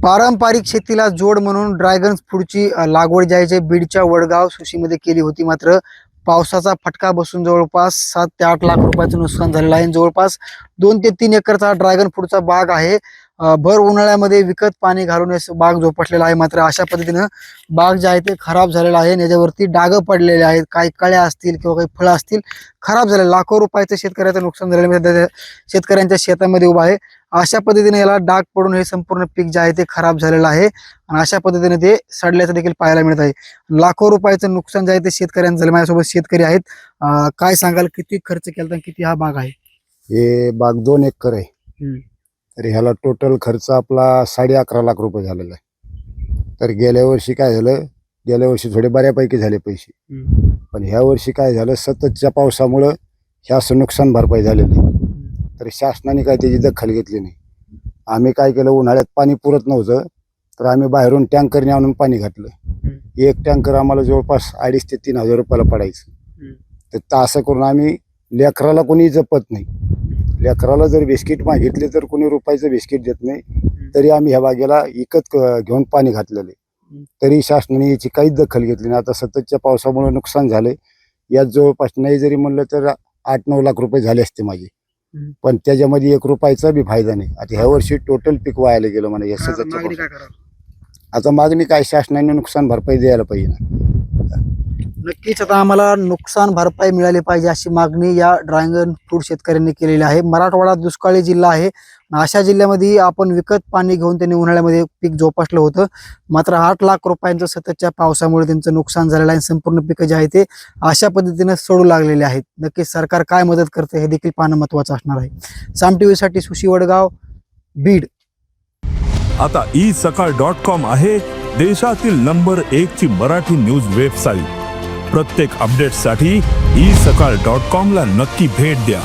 पारंपरिक शेतीला जोड म्हणून ड्रॅगन फ्रूटची लागवड जी आहे जे बीडच्या वडगाव सुशीमध्ये केली होती. मात्र पावसाचा फटका बसून जवळपास 7 ते 8 लाख रुपयाचं नुकसान झालेलं आहे. जवळपास 2 ते 3 एकरचा ड्रॅगन फ्रूटचा बाग आहे. भर उन्हाळ्यामध्ये विकत पाणी घालून बाग जोपासलेला आहे. मात्र अशा पद्धतीनं बाग जे आहे ते खराब झालेला आहे. याच्यावरती डाग पडलेले आहेत, काही कळ्या असतील किंवा काही फळं असतील खराब झाले. लाखो रुपयाचं शेतकऱ्याचं नुकसान झालेलं शेतकऱ्यांच्या शेतामध्ये उभा आहे. अशा पद्धतीने याला डाग पडून हे संपूर्ण पीक जे आहे ते खराब झालेलं आहे आणि अशा पद्धतीने ते सडल्याचं देखील पाहायला मिळत आहे. लाखो रुपयाचं नुकसान जे आहे ते शेतकऱ्यांचं झालं. माझ्यासोबत शेतकरी आहेत. काय सांगाल, किती खर्च केला आणि किती हा बाग आहे? हे बाग 2 एकर आहे. तर ह्याला टोटल खर्च आपला 11.5 लाख रुपये झालेला आहे. तर गेल्या वर्षी काय झालं, गेल्या वर्षी थोडे बऱ्यापैकी झाले पैसे, पण ह्या वर्षी काय झालं, सततच्या पावसामुळं हे असं नुकसान भरपाई झालेली. तर शासनाने काय त्याची दखल घेतली नाही. आम्ही काय केलं, उन्हाळ्यात पाणी पुरत नव्हतं तर आम्ही बाहेरून टँकरने आणून पाणी घातलं. एक टँकर आम्हाला जवळपास 2,500 ते 3,000 रुपयाला पडायचं. तर असं करून आम्ही, लेकराला कोणी जपत नाही. लेकराला जर बिस्किट मागितले तर कोणी रुपयाचं बिस्किट देत नाही. तरी आम्ही ह्या बागेला विकत घेऊन पाणी घातलेले, तरी शासनाने याची काहीच दखल घेतली नाही. आता सततच्या पावसामुळे नुकसान झाले. यात जवळपास नाही जरी म्हणलं तर 8-9 लाख रुपये झाले असते माझे, पण त्याच्यामध्ये 1 रुपयाचा बी फायदा नाही. आता ह्या वर्षी टोटल पीक वायाला गेलं म्हणा या सततच्या पावसामुळे. आता मागणी काय, शासनाने नुकसान भरपाई द्यायला पाहिजे ना. नक्कीच आता आम्हाला नुकसान भरपाई मिळाली पाहिजे अशी मागणी या ड्रॅगन फ्रूट शेतकऱ्यांनी केलेली आहे. मराठवाडा दुष्काळी जिल्हा आहे. अशा जिल्ह्यामध्ये आपण विकत पाणी घेऊन त्यांनी उन्हाळ्यामध्ये पीक जोपासलं होतं. मात्र 8 लाख रुपयांचं सततच्या पावसामुळे त्यांचं नुकसान झालेलं आहे. संपूर्ण पिकं जे आहे ते अशा पद्धतीनं सोडू लागलेले आहेत. नक्कीच सरकार काय मदत करते हे देखील पाहणं महत्त्वाचं असणार आहे. साम टीव्हीसाठी सुशी वडगाव, बीड. आता isakal.com आहे देशातील नंबर 1 ची मराठी न्यूज वेबसाईट. प्रत्येक अपडेटसाठी isakal.com ला नक्की भेट द्या.